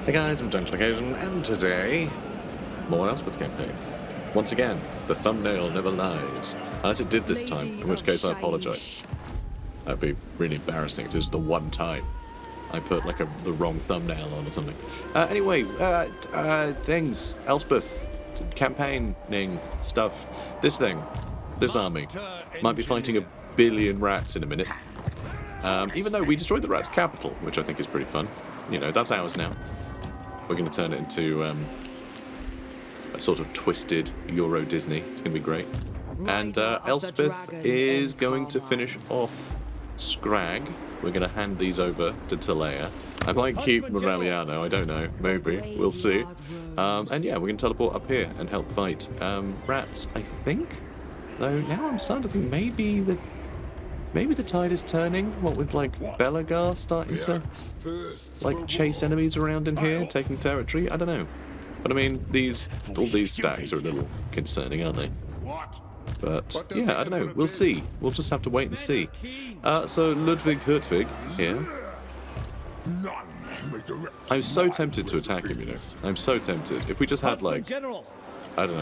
Hey guys, I'm Junction Occasion, and today, more Elspeth campaign. Once again, the thumbnail never lies. As it did this time, in which case I apologise. That'd be really embarrassing if this was the one time I put like the wrong thumbnail on or something. Anyway, things, Elspeth, campaigning stuff. This army, might be fighting a billion rats in a minute. Even though we destroyed the rats' capital, which I think is pretty fun. You know, that's ours now. We're going to turn it into a sort of twisted Euro Disney. It's going to be great. And Elspeth is going to finish off Scrag. We're going to hand these over to Talea. I might keep Moraliano, I don't know. Maybe. We'll see. And yeah, we're going to teleport up here and help fight rats, I think. Though now I'm starting to think maybe the tide is turning, what with like Belagar starting to like chase enemies around in here, taking territory. I don't know. But I mean, all these stacks are a little concerning, aren't they? But yeah, I don't know. We'll see. We'll just have to wait and see. So Ludwig Hurtvig here. I'm so tempted to attack him, you know. I'm so tempted. If we just had like, I don't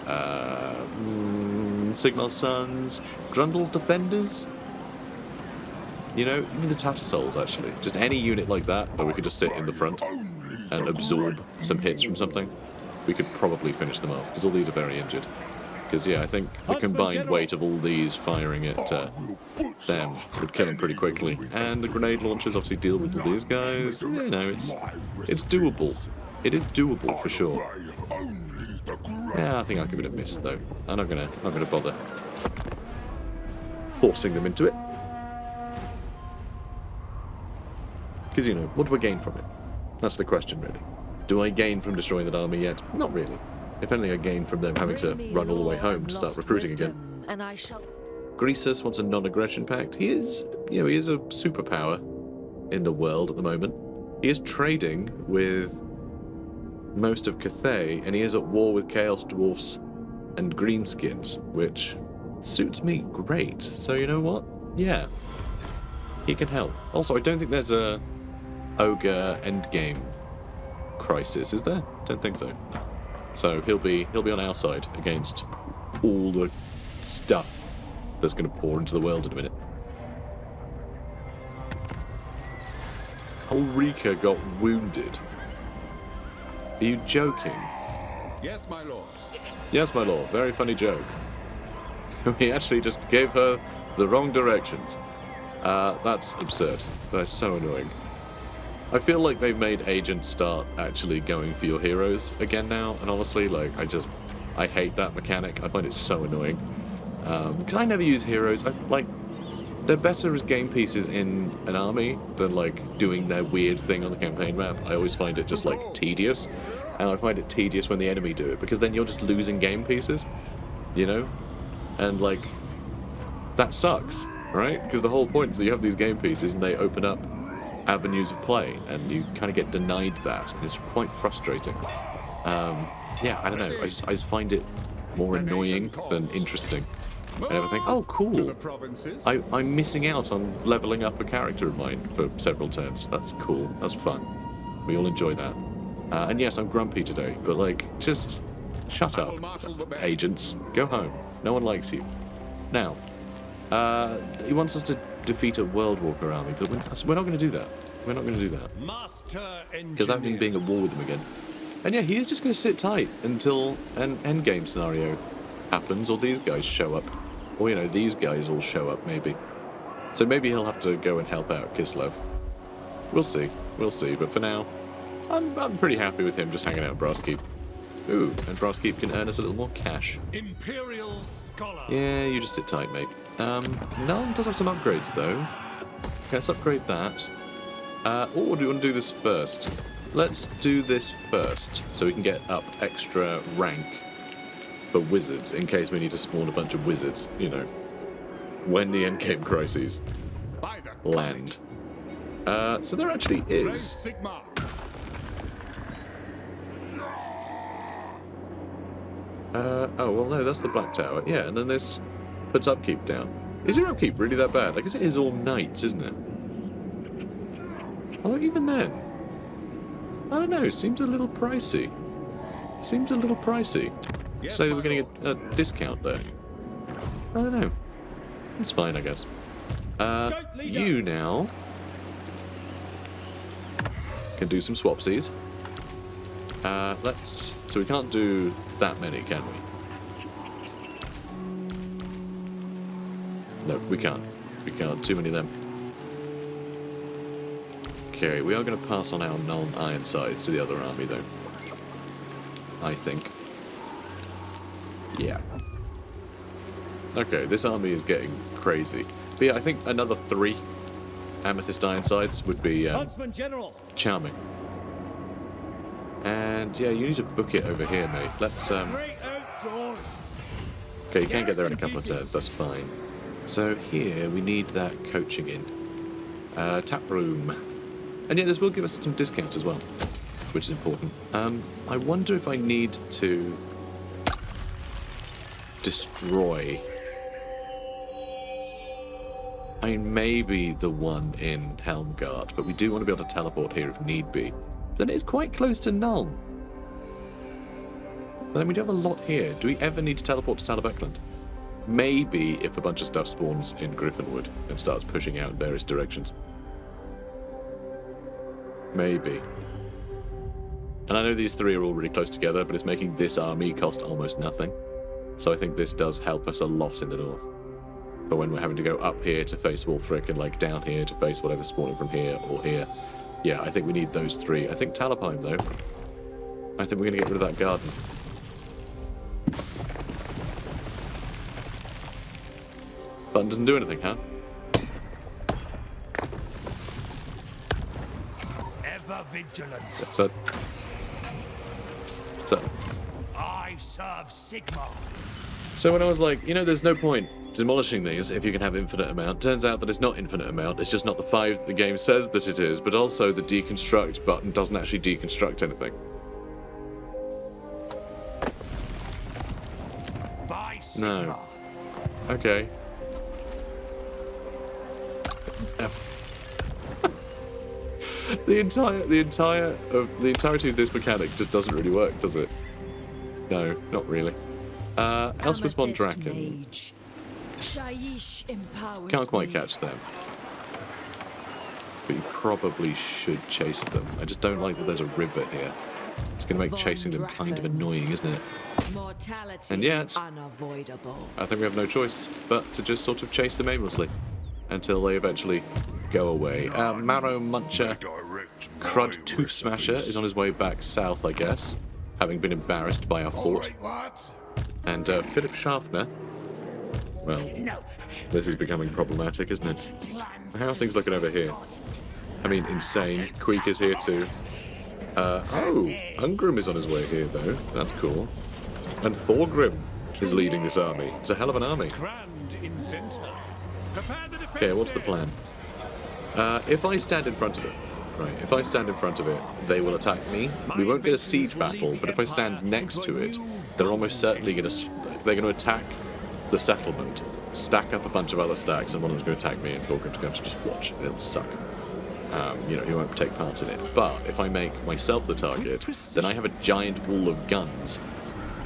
know, Signal Sons, Grundle's Defenders. You know, even the Tattersouls, actually. Just any unit like that, where we could just sit in the front and absorb some hits from something, we could probably finish them off, because all these are very injured. Because, yeah, I think the combined weight of all these firing at them would kill them pretty quickly. And the grenade launchers obviously deal with all these guys. You know, it's doable. It is doable, for sure. Yeah, I think I'll give it a miss, though. I'm not gonna bother forcing them into it. Because, you know, what do I gain from it? That's the question, really. Do I gain from destroying that army yet? Not really. If anything, I gain from them having to run all the way home to start recruiting again. Greasus wants a non-aggression pact. He is a superpower in the world at the moment. He is trading with most of Cathay, and he is at war with Chaos Dwarfs and Greenskins, which suits me great. So you know what? Yeah. He can help. Also, I don't think there's a Ogre endgame crisis, is there? Don't think so. So he'll be on our side against all the stuff that's going to pour into the world in a minute. Ulrika got wounded. Are you joking? Yes, my lord. Yes, my lord. Very funny joke. We actually just gave her the wrong directions. That's absurd. That's so annoying. I feel like they've made agents start actually going for your heroes again now, and honestly, like, I hate that mechanic. I find it so annoying. Because I never use heroes. They're better as game pieces in an army than, like, doing their weird thing on the campaign map. I always find it just, like, tedious. And I find it tedious when the enemy do it, because then you're just losing game pieces, you know? And, like, that sucks. Right? Because the whole point is that you have these game pieces and they open up avenues of play, and you kind of get denied that, and it's quite frustrating. Yeah, I don't know. I just find it more annoying than interesting. And I think, oh, cool. I'm missing out on leveling up a character of mine for several turns. That's cool. That's fun. We all enjoy that. And yes, I'm grumpy today, but like, just shut up, agents. Go home. No one likes you. Now. He wants us to defeat a World Walker army, but we're not going to do that. We're not going to do that. Because that means being at war with them again. And yeah, he is just going to sit tight until an endgame scenario happens, or these guys show up. Or, you know, these guys all show up, maybe. So maybe he'll have to go and help out Kislev. We'll see. We'll see. But for now, I'm pretty happy with him just hanging out at Brasskeep. Ooh, and Brasskeep can earn us a little more cash. Imperial Scholar. Yeah, you just sit tight, mate. Nuln does have some upgrades, though. Okay, let's upgrade that. Or do you want to do this first? Let's do this first, so we can get up extra rank for wizards, in case we need to spawn a bunch of wizards, you know, when the endgame crises land. So there actually is... oh, well, no, that's the Black Tower. Yeah, and then this puts upkeep down. Is your upkeep really that bad? I guess it is all knights, isn't it? Oh, even then. I don't know, seems a little pricey. Seems a little pricey. Yes, Say that my we're getting lord. a discount there. I don't know. It's fine, I guess. Scout leader. You now can do some swapsies. So we can't do that many, can we? No, we can't. We can't. Too many of them. Okay, we are going to pass on our Nuln Ironsides to the other army, though. I think. Yeah. Okay, this army is getting crazy. But yeah, I think another 3 Amethyst Ironsides would be Huntsman General. charming. And yeah, you need to book it over here, mate. Let's Great outdoors. okay, you can get there in a couple of turns, that's fine. So here we need that coaching in. Tap room. And yeah, this will give us some discounts as well, which is important. I wonder if I need to destroy. I mean, maybe the one in Helmgard, but we do want to be able to teleport here if need be. Then it's quite close to Nuln. But then we do have a lot here. Do we ever need to teleport to Talabecland? Maybe if a bunch of stuff spawns in Griffinwood and starts pushing out in various directions. Maybe. And I know these 3 are all really close together, but it's making this army cost almost nothing. So I think this does help us a lot in the north. But when we're having to go up here to face Wolfric and like down here to face whatever's spawning from here or here, yeah, I think we need those 3. I think Talabheim, though. I think we're going to get rid of that garden. Button doesn't do anything, huh? Ever vigilant. So I serve Sigma. So when I was like, you know, there's no point demolishing these if you can have infinite amount, turns out that it's not infinite amount, it's just not the 5 that the game says that it is, but also the deconstruct button doesn't actually deconstruct anything. By Sigma. No. Okay. The entirety of this mechanic just doesn't really work, does it? No, not really. Elspeth Von Draken. Can't quite catch them. But you probably should chase them. I just don't like that there's a river here. It's going to make chasing them kind of annoying, isn't it? And yet, unavoidable. I think we have no choice but to just sort of chase them aimlessly until they eventually go away. Marrow Muncher Crud Tooth Smasher is on his way back south, I guess, having been embarrassed by our fort. And Philip Schaffner, well, this is becoming problematic, isn't it? How are things looking over here? I mean, insane. Queek is here too. Oh, Ungrim is on his way here, though. That's cool. And Thorgrim is leading this army. It's a hell of an army. Grand inventor. Prepare the Okay, what's the plan? If I stand in front of it, right, if I stand in front of it, they will attack me. We won't get a siege battle, but if I stand next to it, they're almost certainly going to attack the settlement, stack up a bunch of other stacks, and one of them's going to attack me, and Thorgrim's going to just watch, and it'll suck. You know, he won't take part in it. But if I make myself the target, then I have a giant wall of guns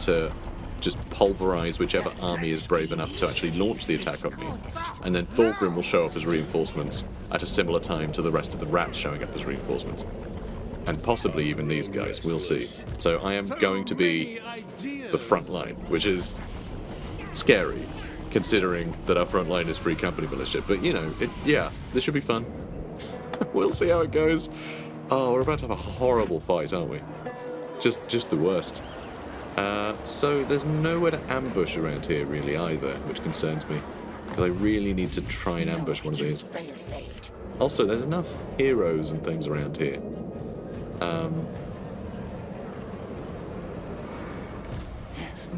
to just pulverize whichever army is brave enough to actually launch the attack on me. And then Thorgrim will show up as reinforcements at a similar time to the rest of the rats showing up as reinforcements. And possibly even these guys, we'll see. So I am going to be the front line, which is scary, considering that our front line is Free Company militia. But, you know, yeah, this should be fun. We'll see how it goes. Oh, we're about to have a horrible fight, aren't we? Just the worst. So there's nowhere to ambush around here really either, which concerns me, because I really need to try and ambush one of these. Also, there's enough heroes and things around here.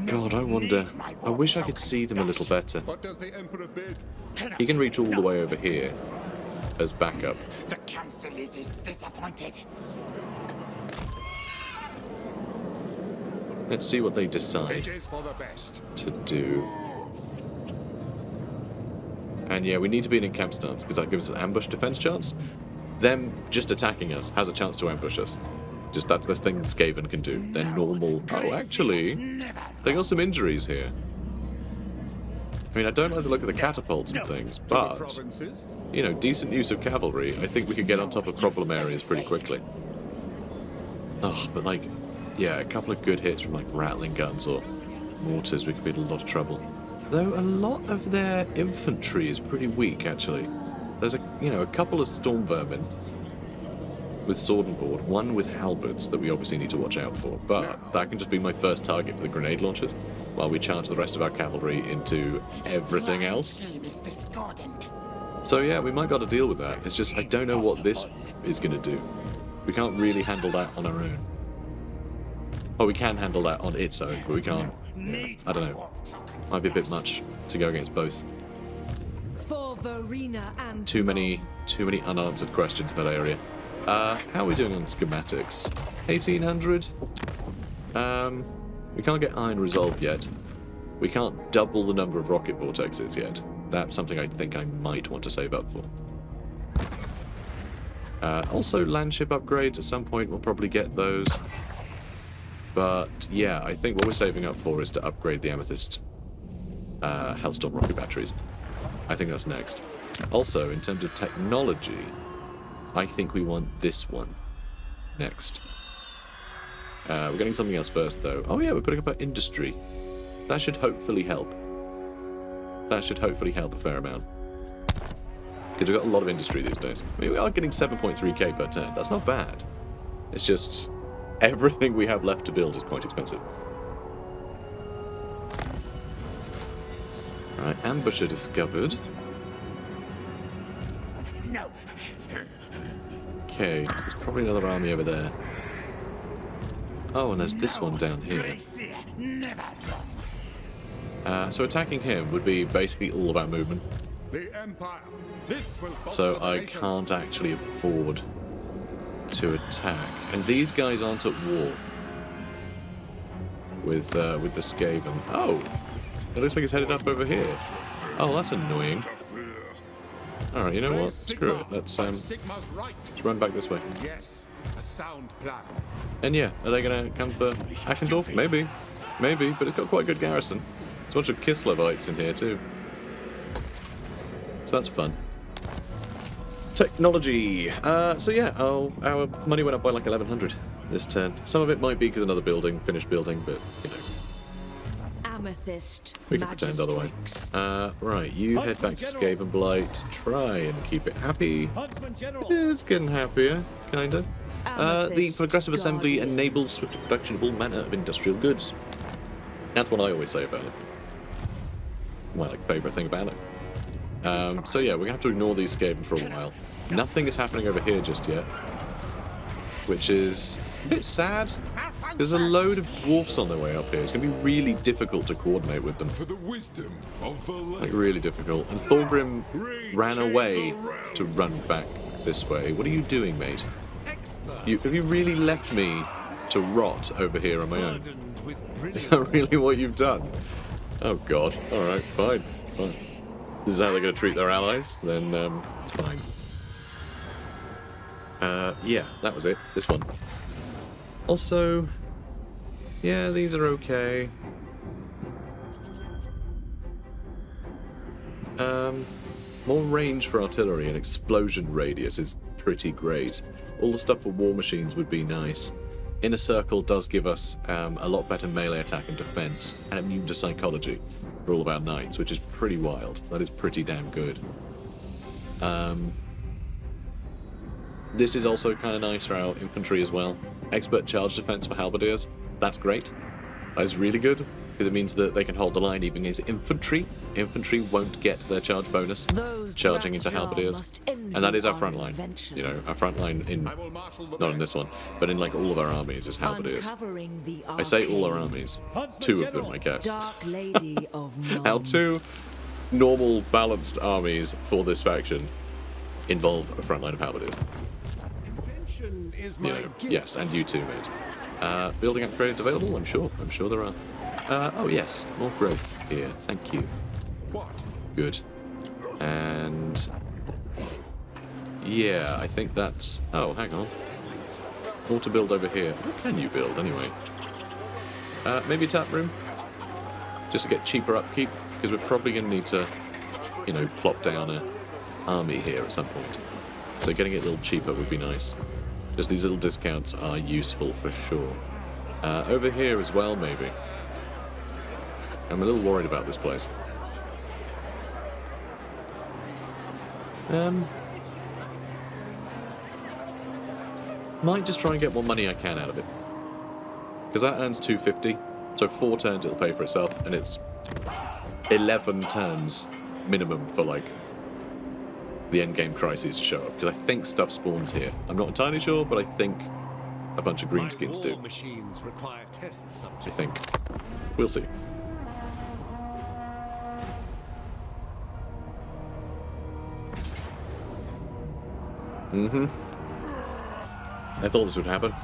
God, I wonder. I wish I could see them a little better. What does the Emperor bid? He can reach all the way over here as backup. The council is disappointed. Let's see what they decide It is for the best. to do. And yeah, we need to be in camp stance because that gives us an ambush defense chance. Them just attacking us has a chance to ambush us. Just that's the thing Skaven can do. They're normal. Oh, actually, they got some injuries here. I mean, I don't like the look of the catapults and things, but, Provinces. you know, decent use of cavalry. I think we could get on top of problem areas pretty quickly. Oh, but like, yeah, a couple of good hits from like rattling guns or mortars, we could be in a lot of trouble. Though a lot of their infantry is pretty weak, actually. There's a couple of storm vermin with sword and board, one with halberds that we obviously need to watch out for, but that can just be my first target for the grenade launchers, while we charge the rest of our cavalry into everything else. So yeah, we might got to deal with that. It's just, I don't know what this is going to do. We can't really handle that on our own. Oh, we can handle that on its own, but we can't. I don't know. Might be a bit much to go against both. For Verena and Too many unanswered questions in that area. How are we doing on schematics? 1800? We can't get iron resolved yet. We can't double the number of rocket vortexes yet. That's something I think I might want to save up for. Also, landship upgrades at some point, we'll probably get those. But yeah, I think what we're saving up for is to upgrade the Amethyst Hellstorm rocket batteries. I think that's next. Also, in terms of technology, I think we want this one next. We're getting something else first, though. Oh yeah, we're putting up our industry. That should hopefully help. That should hopefully help a fair amount. Because we've got a lot of industry these days. I mean, we are getting 7.3k per turn. That's not bad. It's just everything we have left to build is quite expensive. Right, ambusher discovered. No. Okay, there's probably another army over there. Oh, and there's this one down here. So attacking him would be basically all about movement. The Empire. This will So foster I the nation. can't actually afford to attack. And these guys aren't at war with the Skaven. Oh, it looks like it's headed up over here. Oh, that's annoying. All right, you know what? Screw it. Let's Sigma's right. run back this way. Yes, a sound plan. And yeah, are they gonna come for Eichendorf? Maybe, but it's got quite a good garrison. There's a bunch of Kislevites in here too, so that's fun. Technology. So yeah, our money went up by like 1100 this turn. Some of it might be because another building, finished building, but you know, Amethyst we can pretend otherwise. Right, you head back to Skaven Blight. Try and keep it happy. Huntsman General. It's getting happier, kinda. The Amethyst progressive assembly Guardian. enables swift production of all manner of industrial goods. That's what I always say about it. My like favourite thing about it. So yeah, we're gonna have to ignore these Skaven for a while. Nothing is happening over here just yet, which is a bit sad. There's a load of dwarfs on their way up here. It's gonna be really difficult to coordinate with them. For the wisdom of the Like land. really difficult. And Thorgrim ran away to run back this way. What are you doing, mate? Have you really left me to rot over here on my own? Is that really what you've done? Oh god. Alright, fine. This is how they're going to treat their allies? Then, fine. Yeah, that was it. This one. Also, yeah, these are okay. More range for artillery and explosion radius is pretty great. All the stuff for war machines would be nice. Inner Circle does give us a lot better melee attack and defense, and immune to psychology for all of our knights, which is pretty wild. That is pretty damn good. This is also kind of nice for our infantry as well. Expert charge defense for halberdiers. That's great. That is really good, because it means that they can hold the line even as infantry. Infantry won't get their charge bonus Those charging into Dratjar halberdiers. must envy And that is our our front line. invention. You know, our front line in, I will marshal the not in men. this one, but in like all of our armies is halberdiers. Uncovering the I say all our arcane. armies. Huntsman Two of them, General. I guess. Dark Lady of Nuln. Our two normal, balanced armies for this faction involve a front line of halberdiers. Invention is You my know, gift. yes, and you too, mate. Building upgrades available? I'm sure there are. Oh yes, more growth here. Thank you. What? Good. And yeah, I think that's. Oh, hang on. Or to build over here. What can you build, anyway? Maybe a tap room? Just to get cheaper upkeep? Because we're probably going to need to, you know, plop down an army here at some point. So getting it a little cheaper would be nice. Just these little discounts are useful for sure. Over here as well, maybe. I'm a little worried about this place. Might just try and get what money I can out of it. Because that earns 250. So 4 turns it'll pay for itself, and it's 11 turns minimum for, like, the endgame crises to show up. Because I think stuff spawns here. I'm not entirely sure, but I think a bunch of greenskins do. Machines require test subjects. I think. We'll see. I thought this would happen.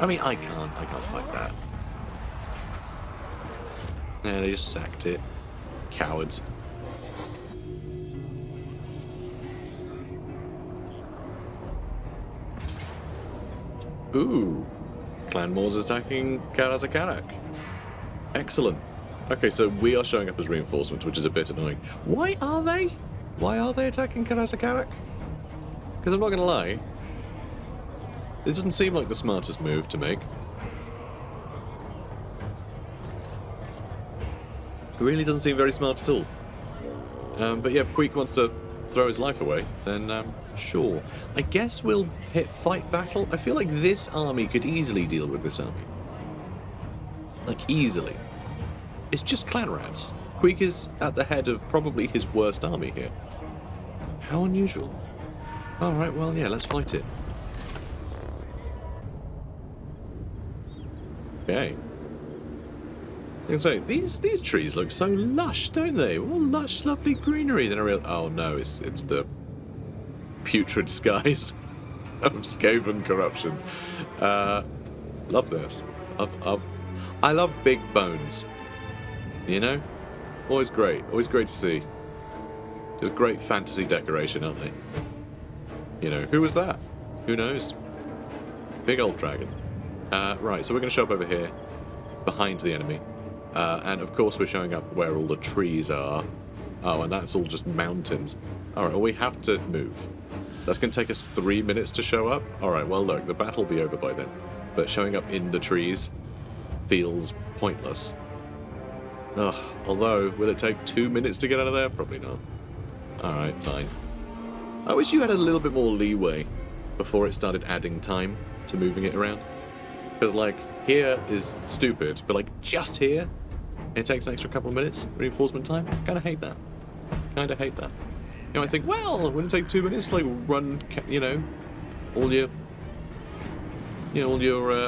I mean, I can't fight that. Yeah, they just sacked it. Cowards. Ooh. Clan Moors is attacking Karasakarak. Excellent. Okay, so we are showing up as reinforcements, which is a bit annoying. Why are they? Why are they attacking Karasakarak? Because I'm not going to lie, it doesn't seem like the smartest move to make. It really doesn't seem very smart at all. But yeah, if Queek wants to throw his life away, then sure. I guess we'll hit fight battle. I feel like this army could easily deal with this army. Like, easily. It's just clan rats. Queek is at the head of probably his worst army here. How unusual. Alright, well, yeah, let's fight it. Okay. I can say, these trees look so lush, don't they? All lush, lovely greenery. Then I realize, oh no, it's the putrid skies of Skaven corruption. Love this. I love big bones. You know? Always great to see. Just great fantasy decoration, aren't they? You know, who was that? Who knows? Big old dragon. Right, so we're going to show up over here, behind the enemy. And of course we're showing up where all the trees are. Oh, and that's all just mountains. Alright, well we have to move. That's going to take us 3 minutes to show up? Alright, well look, the battle will be over by then. But showing up in the trees feels pointless. Ugh, although, will it take 2 minutes to get out of there? Probably not. Alright, fine. I wish you had a little bit more leeway before it started adding time to moving it around. Because, like, here is stupid, but, like, just here, it takes an extra couple of minutes, reinforcement time. Kinda hate that. Kinda hate that. You know, I think, well, wouldn't it take 2 minutes to, like, run, you know, all your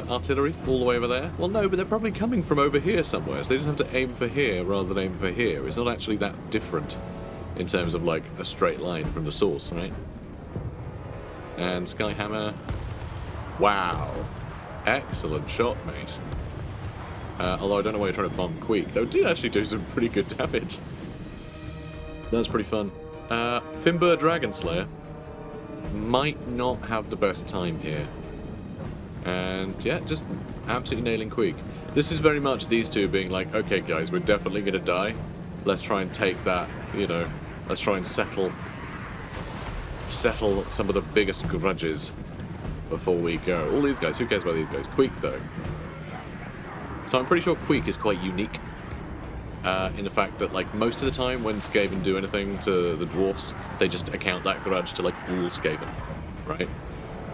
artillery all the way over there? Well, no, but they're probably coming from over here somewhere, so they just have to aim for here rather than aim for here. It's not actually that different in terms of, like, a straight line from the source, right? And Skyhammer. Wow. Excellent shot, mate. Although I don't know why you're trying to bomb Queek. Though it did actually do some pretty good damage. That's pretty fun. Finbur Dragonslayer might not have the best time here. And yeah, just absolutely nailing Queek. This is very much these two being like, okay guys, we're definitely going to die. Let's try and take that, you know, let's try and settle some of the biggest grudges before we go. All these guys, who cares about these guys? Queek, though. So I'm pretty sure Queek is quite unique in the fact that, like, most of the time when Skaven do anything to the dwarfs, they just account that grudge to, like, all Skaven, right?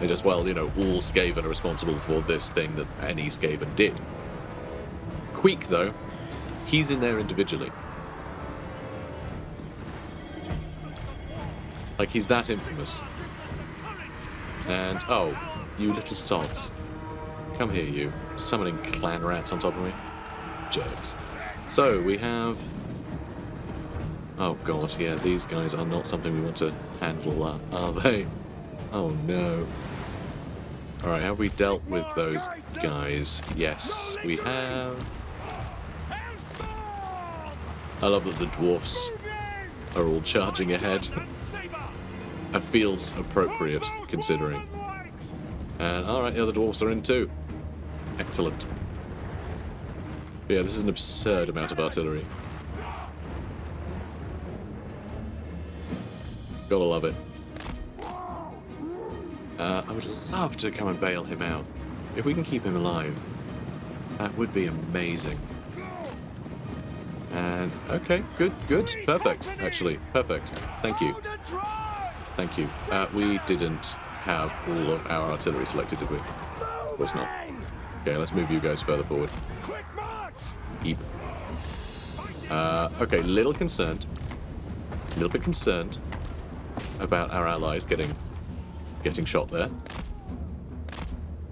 They just, well, you know, all Skaven are responsible for this thing that any Skaven did. Queek, though, he's in there individually. Like, he's that infamous. And, oh, you little sods. Come here, you. Summoning clan rats on top of me. Jerks. So, we have... Oh, God, yeah, these guys are not something we want to handle, are they? Oh, no. Alright, have we dealt with those guys? Yes, we have. I love that the dwarfs are all charging ahead. That feels appropriate, considering. And, alright, the other dwarfs are in too. Excellent. But yeah, this is an absurd amount of artillery. Gotta love it. I would love to come and bail him out. If we can keep him alive, that would be amazing. And, okay, good, perfect, actually, perfect. Thank you. Thank you. We didn't have all of our artillery selected, did we? Of course not. Okay, let's move you guys further forward. Eep. Okay, a little bit concerned about our allies getting shot there.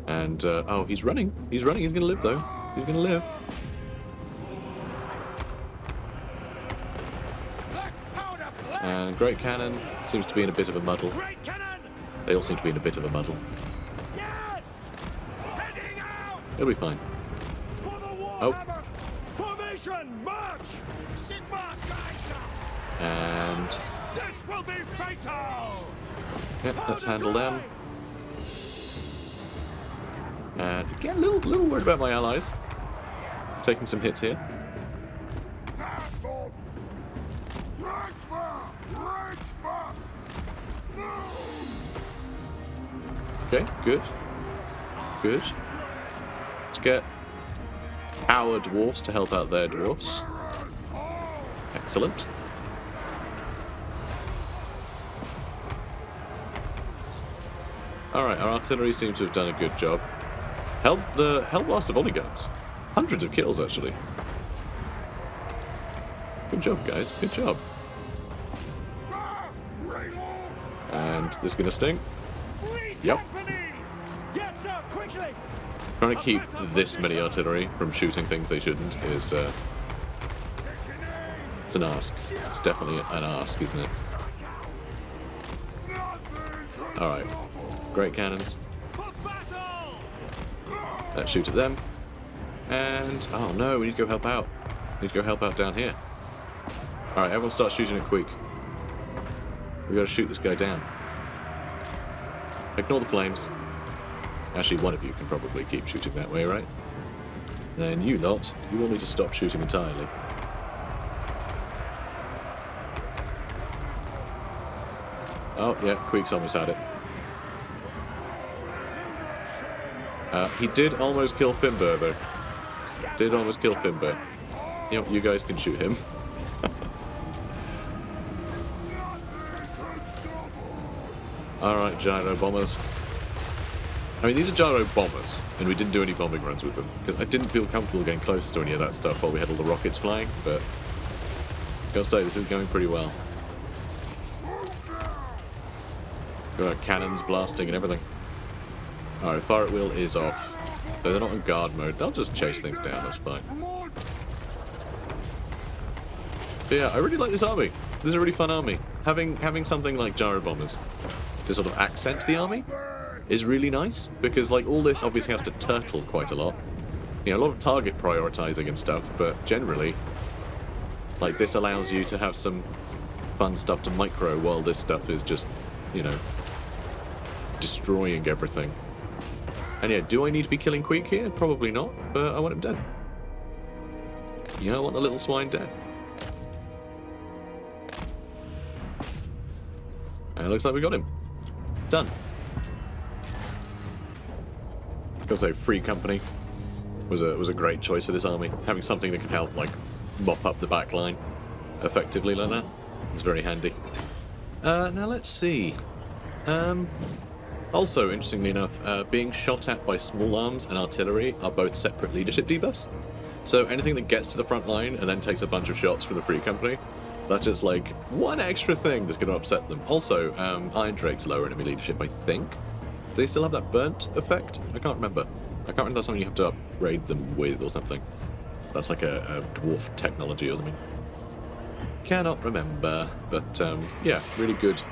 And, oh, he's running, he's gonna live though. He's gonna live. And Great Cannon seems to be in a bit of a muddle. They all seem to be in a bit of a muddle. Yes! Heading out! It'll be fine. For the Oh. Warhammer! Formation, march! Sigma guides us! And This will be fatal! yeah, let's handle them. And get a little worried about my allies. Taking some hits here. Okay, good. Let's get our dwarfs to help out their dwarfs. Excellent. Alright, our artillery seems to have done a good job. Help the Hellblaster volley guns. Hundreds of kills, actually. Good job, guys. Good job. And this is going to sting. Yep. Yes, sir, quickly! Trying to keep this many artillery from shooting things they shouldn't is, it's an ask. It's definitely an ask, isn't it? Alright. Great cannons. Let's shoot at them. And, oh no, we need to go help out. We need to go help out down here. Alright, everyone start shooting at Queek. We gotta shoot this guy down. Ignore the flames. Actually, one of you can probably keep shooting that way, right? Then you lot, you will need to stop shooting entirely. Oh, yeah, Queek's almost had it. He did almost kill Finbar, though. Did almost kill Finbar. You know, you guys can shoot him. Alright, gyro bombers. I mean, these are gyro bombers, and we didn't do any bombing runs with them. Because I didn't feel comfortable getting close to any of that stuff while we had all the rockets flying, but gotta say, this is going pretty well. Got cannons blasting and everything. Alright, fire at will is off. So they're not in guard mode. They'll just chase things down, that's fine. But yeah, I really like this army. This is a really fun army. Having something like gyro bombers to sort of accent the army is really nice, because like all this obviously has to turtle quite a lot. You know, a lot of target prioritizing and stuff, but generally, like this allows you to have some fun stuff to micro while this stuff is just, you know, destroying everything. And yeah, do I need to be killing Queek here? Probably not, but I want him dead. You know, I want the little swine dead. And it looks like we got him. Done. Gotta say, Free Company was a great choice for this army. Having something that can help, like, mop up the back line effectively like that. It's very handy. Now let's see. Also, interestingly enough, being shot at by small arms and artillery are both separate leadership debuffs. So anything that gets to the front line and then takes a bunch of shots from the Free Company, that's just like one extra thing that's going to upset them. Also, Iron Drake's lower enemy leadership, I think. Do they still have that burnt effect? I can't remember. I can't remember, that's something you have to upgrade them with or something. That's like a dwarf technology or something. Cannot remember, but yeah, really good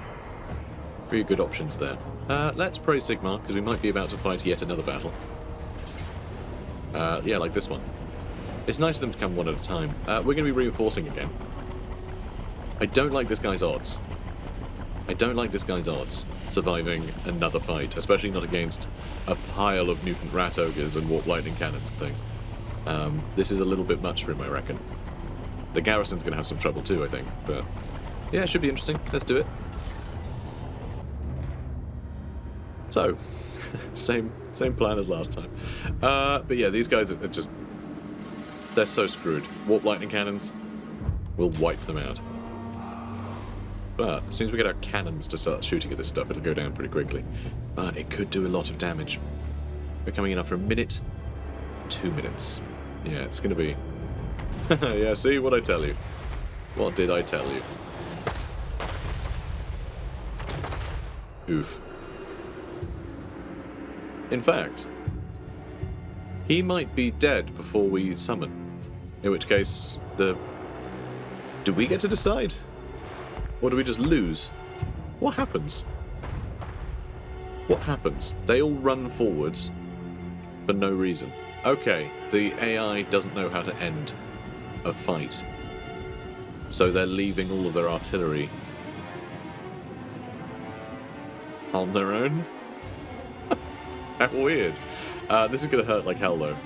options there. Let's praise Sigmar, because we might be about to fight yet another battle. Yeah, like this one. It's nice of them to come one at a time. We're going to be reinforcing again. I don't like this guy's odds. I don't like this guy's odds surviving another fight, especially not against a pile of mutant rat ogres and warp lightning cannons and things. This is a little bit much for him, I reckon. The garrison's going to have some trouble too, I think, but yeah, it should be interesting. Let's do it. So, same plan as last time. But yeah, these guys are just... they're so screwed. Warp lightning cannons will wipe them out. But as soon as we get our cannons to start shooting at this stuff, it'll go down pretty quickly. But it could do a lot of damage. We're coming in after a minute, 2 minutes. Yeah, it's going to be... yeah, see what I tell you. What did I tell you? Oof. In fact, he might be dead before we summon. In which case, do we get to decide? Or do we just lose? What happens? What happens? They all run forwards for no reason. Okay, the AI doesn't know how to end a fight. So they're leaving all of their artillery on their own? How weird. This is going to hurt like hell, though,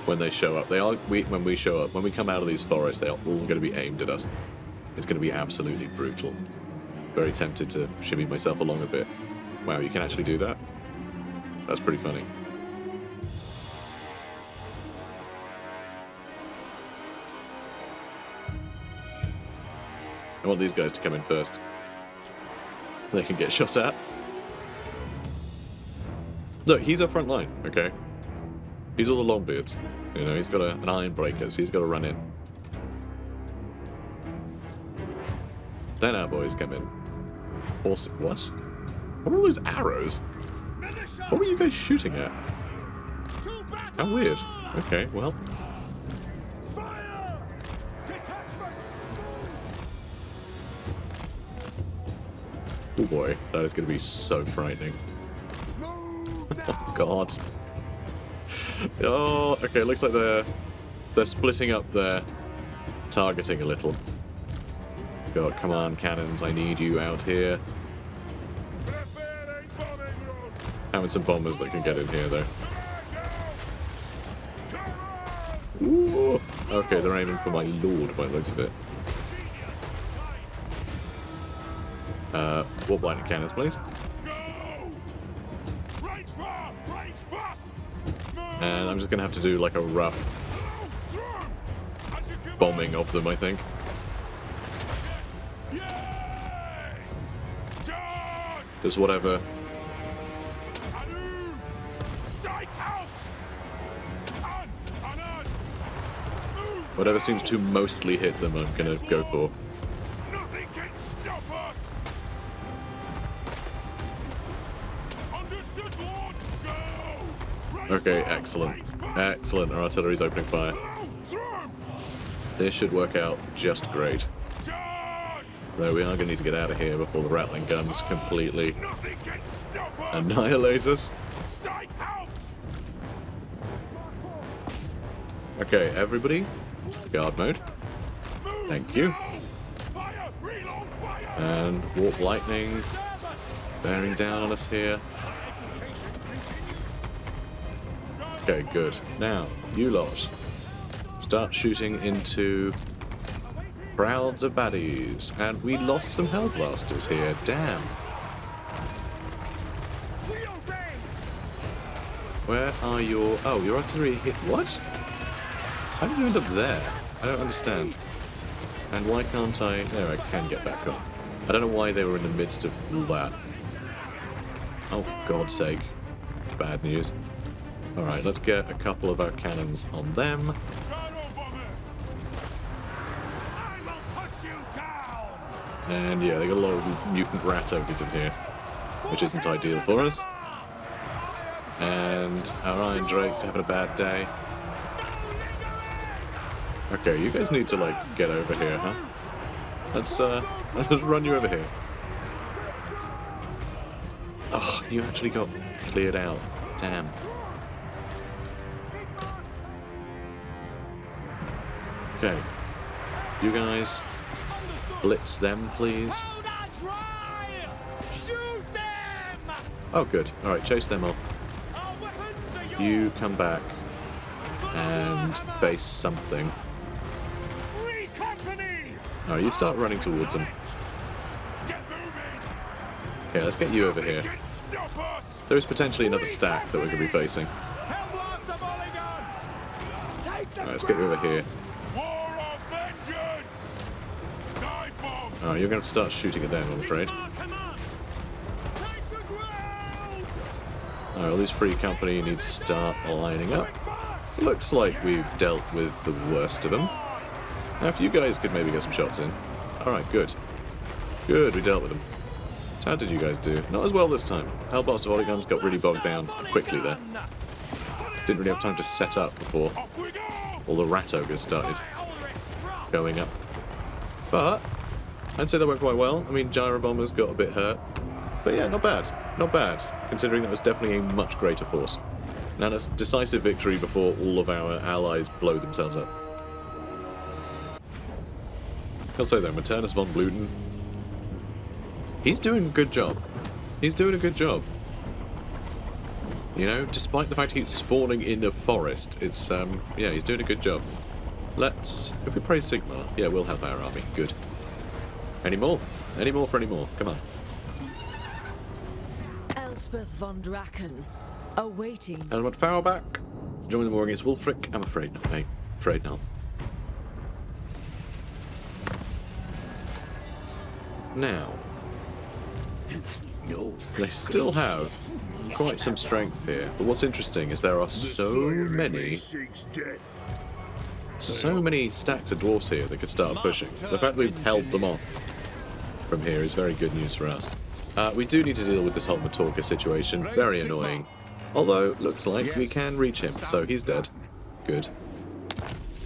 when they show up. When we show up, when we come out of these forests, they are all going to be aimed at us. It's going to be absolutely brutal. Very tempted to shimmy myself along a bit. Wow, you can actually do that? That's pretty funny. I want these guys to come in first. They can get shot at. Look, he's our front line, okay? He's all the Longbeards. You know, he's got an iron breaker, so he's got to run in. Then our boys come in. Also, what? What are all those arrows? What were you guys shooting at? How weird. Okay, well. Oh boy, that is going to be so frightening. Oh god. Oh, okay, it looks like they're splitting up their targeting a little. God, come on, cannons, I need you out here. Having some bombers that can get in here, though. Ooh. Okay, they're aiming for my lord by the looks of it. Warp lightning cannons, please. And I'm just going to have to do like a rough bombing of them, I think. Just whatever. Whatever seems to mostly hit them, I'm going to go for. Nothing can stop us. Understood, Lord. Go. Okay, excellent. Excellent. Our artillery's opening fire. This should work out just great. Though we are going to need to get out of here before the rattling guns completely annihilate us. Okay, everybody. Guard mode. Thank you. And warp lightning bearing down on us here. Okay, good. Now, you lot, start shooting into crowds of baddies. And we lost some Hellblasters here. Damn. Where are your... Oh, your artillery hit... What? How did you end up there? I don't understand. And why can't I... There, I can get back on. I don't know why they were in the midst of all that. Oh, God's sake. Bad news. Alright, let's get a couple of our cannons on them. And yeah, they got a lot of mutant rat ogres in here, which isn't ideal for us. And our Iron Drake's having a bad day. Okay, you guys need to, like, get over here, huh? Let's run you over here. Oh, you actually got cleared out. Damn. Okay. You guys, blitz them, please. Oh, good. Alright, chase them off. Our weapons are yours. You come back For the and Warhammer. face something. Free company. Alright, you start running towards them. Get moving. Okay, let's get you over here. Can stop us. There is potentially another stack that we're going to be facing. Hellblaster volley gun. Take the Alright, let's get you over here. War of vengeance. Dive bomb. Alright, you're going to have to start shooting at them, I'm afraid. Our commands. Take the ground. Alright, all these free company need to start lining up. Looks like we've dealt with the worst of them. Now, if you guys could maybe get some shots in. Alright, good. Good, we dealt with them. So how did you guys do? Not as well this time. Hellblaster volley guns got really bogged down quickly there. Didn't really have time to set up before Up we go. all the rat ogres started going up. But I'd say that went quite well. I mean, gyro bombers got a bit hurt. But yeah, not bad. Not bad, considering that was definitely a much greater force. Now that's decisive victory before all of our allies blow themselves up. I'll say though, Maternus von Bluten, he's doing a good job. He's doing a good job. You know, despite the fact he's spawning in a forest, it's, yeah, he's doing a good job. Let's, if we praise Sigmar, yeah, we'll help our army. Good. Any more? Any more for any more? Come on. Elspeth Von Draken, awaiting. Element power back. Join the war against Wulfric. I'm afraid not, mate. Afraid not. Now, they still have quite some strength here. But what's interesting is there are so many stacks of dwarfs here that could start pushing. The fact we've held them off from here is very good news for us. We do need to deal with this whole Matorka situation. Very annoying. Although, looks like we can reach him, so he's dead. Good.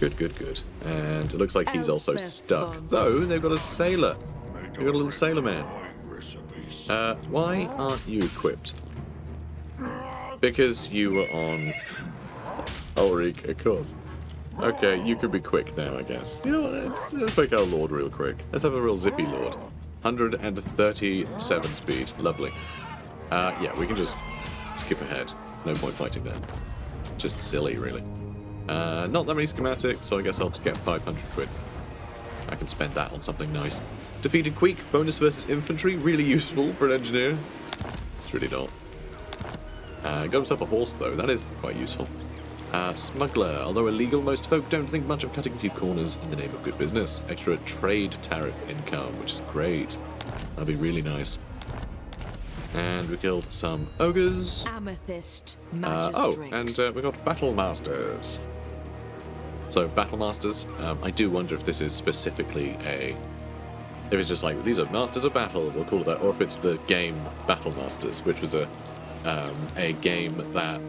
Good, good, good. And it looks like he's also stuck. Though, they've got a sailor. They've got a little sailor man. Why aren't you equipped? Because you were on Ulrich, of course. Okay, you could be quick now, I guess. You know what, let's make our lord real quick. Let's have a real zippy lord. 137 speed. Lovely. Yeah, we can just skip ahead. No point fighting there. Just silly, really. Not that many schematics, so I guess I'll just get 500 quid. I can spend that on something nice. Defeated Queek, bonus versus infantry, really useful for an engineer. It's really not. Got himself a horse, though. That is quite useful. Smuggler. Although illegal, most folk don't think much of cutting a few corners in the name of good business. Extra trade tariff income, which is great. That'd be really nice. And we killed some ogres. Amethyst Oh, magistrates. and we got battle masters. So battle masters. I do wonder if this is specifically a. If it's just like these are masters of battle, we'll call it that, or if it's the game Battle Masters, which was a game that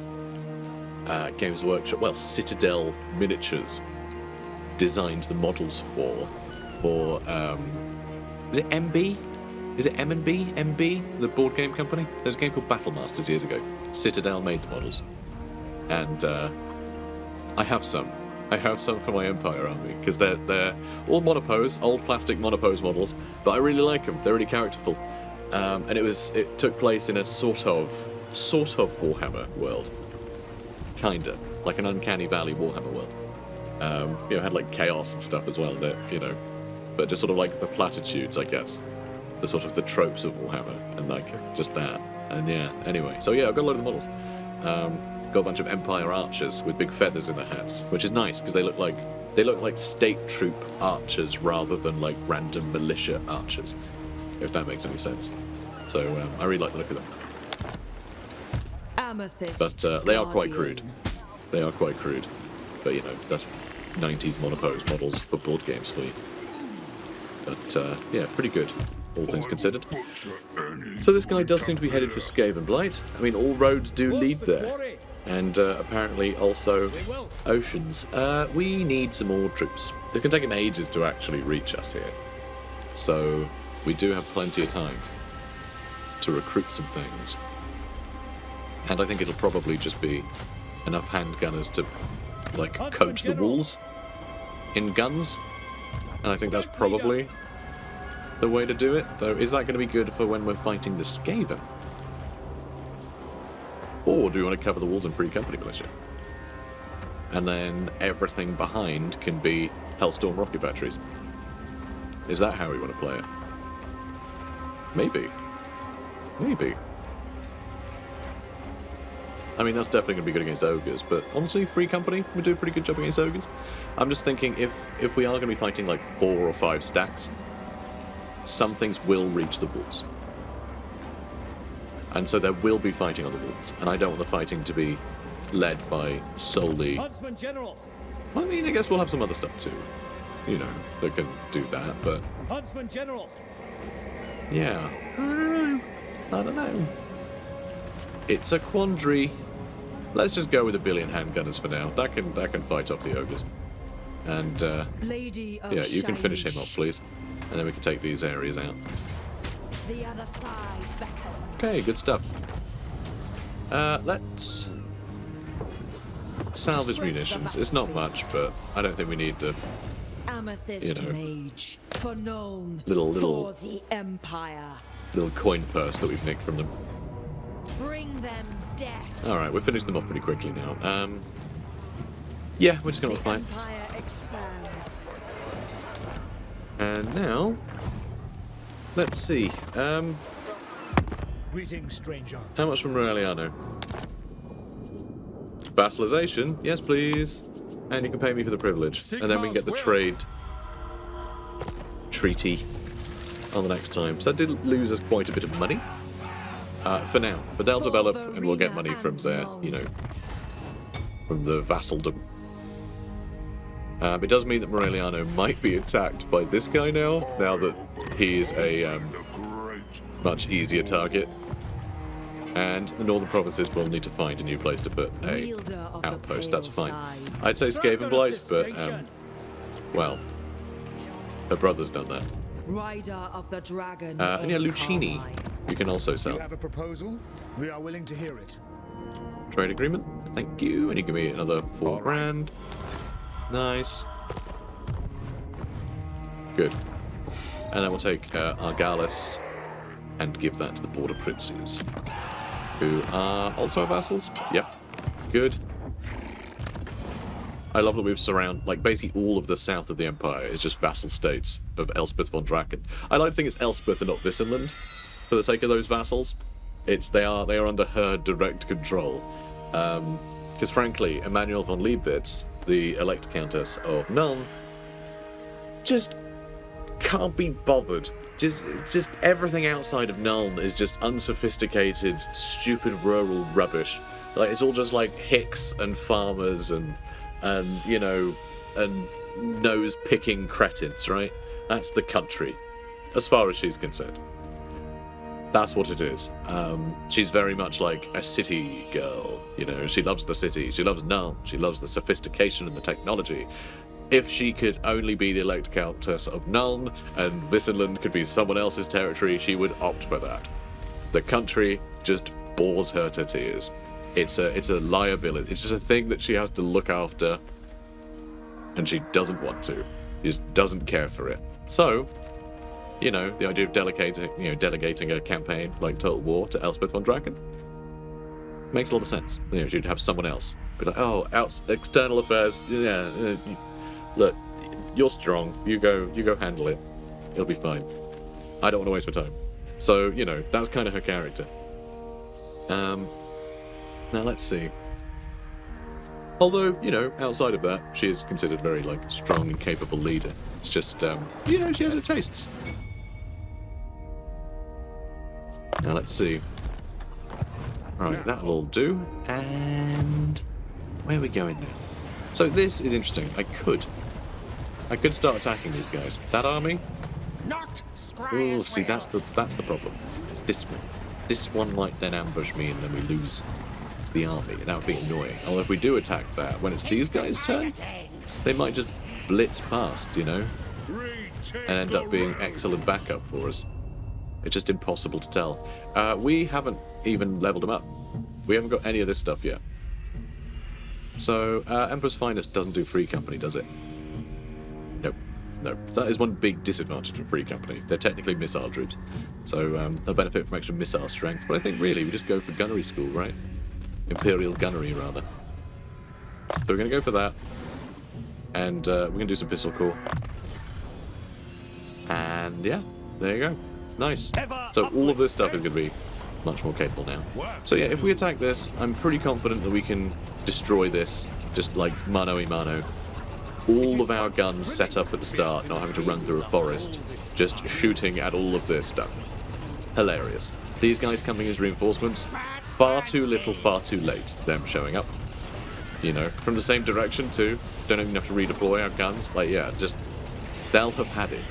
Games Workshop, well, Citadel Miniatures designed the models for was it MB? Is it M&B? MB, the board game company? There's a game called Battle Masters years ago. Citadel made the models, and I have some. I have some for my Empire army because they're all monopose, old plastic monopose models, but I really like them. They're really characterful, and it took place in a sort of Warhammer world, kinda like an Uncanny Valley Warhammer world. You know, had like chaos and stuff as well. That but just sort of like the platitudes, I guess, the sort of the tropes of Warhammer, and like just that. And yeah, anyway, so yeah, I've got a load of models. Got a bunch of Empire archers with big feathers in their hats, which is nice because they look like state troop archers rather than like random militia archers, if that makes any sense. So I really like the look of them. Amethyst But they are quite Guardian. crude. They are quite crude. But you know, that's 90s monopose models for board games for you. But yeah, pretty good, all things considered. So this guy does seem to be headed for Skaven Blight. I mean, all roads do lead there. And apparently also oceans. We need some more troops. It's going to take him ages to actually reach us here. So we do have plenty of time to recruit some things. And I think it'll probably just be enough handgunners to, like, coat the walls in guns. And I think that's probably the way to do it. Though, is that going to be good for when we're fighting the Skaven? Or do we want to cover the walls in Free Company militia? And then everything behind can be Hellstorm rocket batteries. Is that how we want to play it? Maybe. Maybe. I mean, that's definitely going to be good against ogres, but honestly, Free Company would do a pretty good job against ogres. I'm just thinking, if we are going to be fighting like 4 or 5 stacks, some things will reach the walls. And so there will be fighting on the walls, and I don't want the fighting to be led by solely... Huntsman General! I mean, I guess we'll have some other stuff too, you know, that can do that, but... Huntsman General! Yeah, I don't know. It's a quandary. Let's just go with a billion handgunners for now. That can fight off the ogres. And Lady of yeah, you can finish him Shaiish. off, please. And then we can take these areas out. The other side beckons. Okay, good stuff. Let's salvage munitions. It's not much, but I don't think we need to. Amethyst You know. Mage for Nuln. Little- for the Empire. Little coin purse that we've nicked from them. Bring them death. Alright, we've finished them off pretty quickly now. Yeah, we're just gonna The fight. Empire expands. And now, let's see. Greetings, stranger. How much from Aureliano? Vassalization? Yes, please. And you can pay me for the privilege. And then we can get the trade treaty on the next time. So that did lose us quite a bit of money. For now. But they'll develop and we'll get money from their, you know, from the vassaldom. It does mean that Moreliano might be attacked by this guy now that he is a much easier target. And the northern provinces will need to find a new place to put a Wielder of the outpost. pale That's fine. side. I'd say Skavenblight, but Distinction. well, her brother's done that. Rider of the dragon. And yeah, in Lucchini, Carmine. you can also You sell. have a proposal? We are willing to hear it. Trade agreement, thank you. And you give me another 4 grand. Nice. Good. And then we'll take Argalis and give that to the border princes, who are also our vassals. Yep. Good. I love that we've surrounded, like, basically all of the south of the Empire is just vassal states of Elspeth Von Draken. I like to think it's Elspeth and not Wissenland, for the sake of those vassals. They are under her direct control. Because frankly, Emanuel von Leibwitz, the elect Countess of Nuln, just can't be bothered. Just everything outside of Nuln is just unsophisticated, stupid rural rubbish. Like, it's all just like hicks and farmers and you know, and nose-picking cretins, right? That's the country, as far as she's concerned. That's what it is. She's very much like a city girl, you know. She loves the city. She loves Nuln. She loves the sophistication and the technology. If she could only be the elect Countess of Nuln and Wissenland could be someone else's territory, she would opt for that. The country just bores her to tears. It's a liability. It's just a thing that she has to look after, and she doesn't want to. She just doesn't care for it. So, you know, the idea of delegating a campaign like Total War to Elspeth Von Draken makes a lot of sense. You know, she'd have someone else be like, oh, external affairs. Yeah, look, you're strong. You go handle it. It'll be fine. I don't want to waste my time. So, you know, that's kind of her character. Now let's see. Although, you know, outside of that, she is considered very, like, strong and capable leader. It's just, you know, she has her tastes. Now let's see. Right, that'll all do. And where are we going now? So this is interesting. I could start attacking these guys. That army? Not Oh, see, that's the problem. It's this one. This one might then ambush me, and then we lose the army. That would be annoying. Although if we do attack that, when it's these guys' turn, they might just blitz past, you know, and end up being excellent backup for us. It's just impossible to tell. We haven't even leveled them up. We haven't got any of this stuff yet. So, Emperor's Finest doesn't do Free Company, does it? Nope. No. That is one big disadvantage of Free Company. They're technically missile troops. So, they'll benefit from extra missile strength. But I think really we just go for gunnery school, right? Imperial gunnery, rather. So we're going to go for that. And we're going to do some pistol core. And yeah, there you go. Nice. So all of this stuff is going to be much more capable now. So yeah, if we attack this, I'm pretty confident that we can destroy this, just like mano-a-mano. All of our guns set up at the start, not having to run through a forest, just shooting at all of this stuff. Hilarious. These guys coming as reinforcements, far too little, far too late, them showing up. You know, from the same direction too, don't even have to redeploy our guns, like yeah, just, they'll have had it.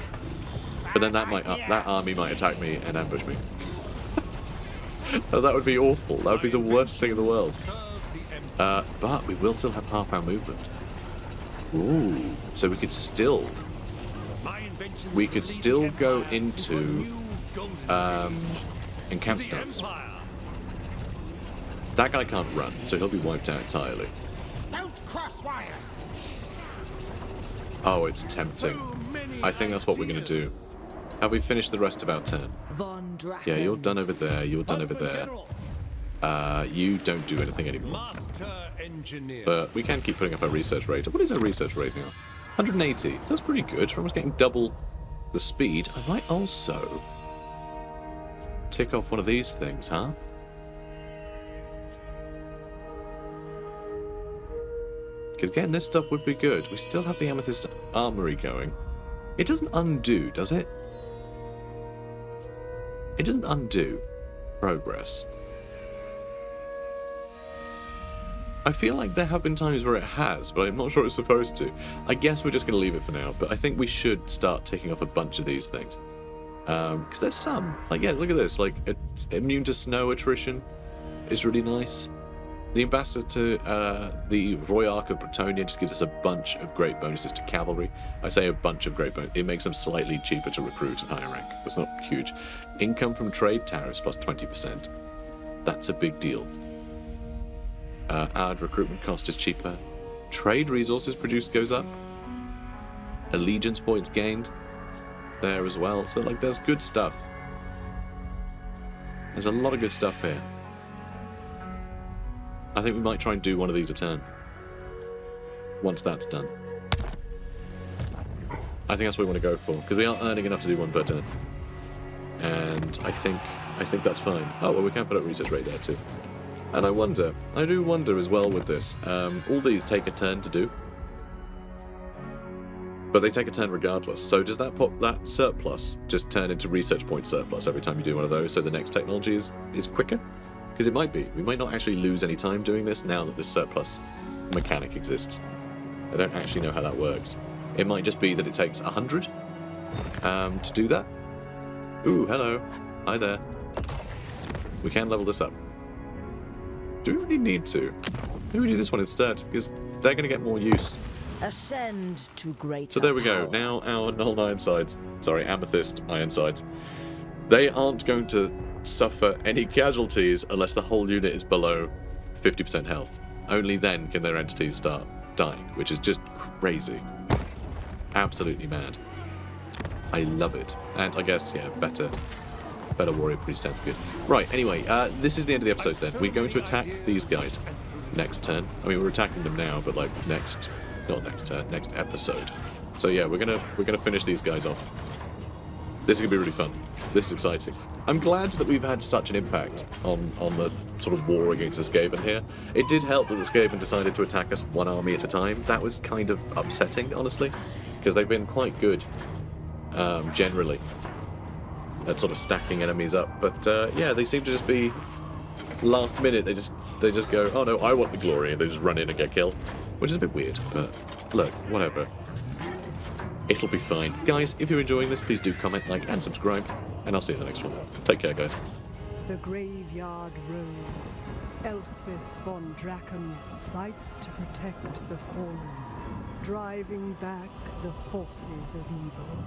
But then that army might attack me and ambush me. Oh, that would be awful, that would be the worst thing in the world. But we will still have half our movement. Ooh, so we could still go into encamp stance. That guy can't run, so he'll be wiped out entirely. Don't cross wires. Oh, it's tempting. I think that's what we're going to do. Have we finished the rest of our turn? Von Draken. Yeah, you're done over there, you're done over there. You don't do anything anymore. Master engineer. But we can keep putting up our research rate. What is our research rate now? 180. That's pretty good. We're almost getting double the speed. I might also tick off one of these things, huh? Because getting this stuff would be good. We still have the Amethyst Armory going. It doesn't undo, does it? It doesn't undo progress. I feel like there have been times where it has, but I'm not sure it's supposed to. I guess we're just going to leave it for now, but I think we should start ticking off a bunch of these things. Because there's some. Like, yeah, look at this. Like, immune to snow attrition is really nice. The ambassador to the Royarch of Bretonia just gives us a bunch of great bonuses to cavalry. I say a bunch of great bonuses. It makes them slightly cheaper to recruit at higher rank. That's not huge. Income from trade tariffs plus 20%. That's a big deal. Our recruitment cost is cheaper. Trade resources produced goes up. Allegiance points gained there as well. So, like, there's good stuff. There's a lot of good stuff here. I think we might try and do one of these a turn. Once that's done. I think that's what we want to go for, because we are earning enough to do one per turn. And I think that's fine. Oh, well, we can put up research rate there too. And I do wonder as well with this, all these take a turn to do. But they take a turn regardless. So does that surplus just turn into research point surplus every time you do one of those, so the next technology is quicker? Because it might be. We might not actually lose any time doing this now that this surplus mechanic exists. I don't actually know how that works. It might just be that it takes 100 to do that. Ooh, hello. Hi there. We can level this up. Do we really need to? Maybe we do this one instead, because they're going to get more use. Ascend to greater So there we go. power. Now our Nuln Ironsides, sorry, Amethyst Ironsides, they aren't going to suffer any casualties unless the whole unit is below 50% health. Only then can their entities start dying, which is just crazy. Absolutely mad. I love it. And I guess, yeah, better warrior priest sounds good. Right, anyway, this is the end of the episode then. We're going to attack these guys next turn. I mean, we're attacking them now, but like next episode. So yeah, we're gonna finish these guys off. This is gonna be really fun. This is exciting. I'm glad that we've had such an impact on the sort of war against the Skaven here. It did help that the Skaven decided to attack us one army at a time. That was kind of upsetting, honestly, because they've been quite good, generally, at sort of stacking enemies up. But yeah, they seem to just be last minute. They just go, oh no, I want the glory, and they just run in and get killed, which is a bit weird. But look, whatever. It'll be fine. Guys, if you're enjoying this, please do comment, like, and subscribe. And I'll see you in the next one. Take care, guys. The graveyard rose. Elspeth Von Draken fights to protect the fallen, driving back the forces of evil.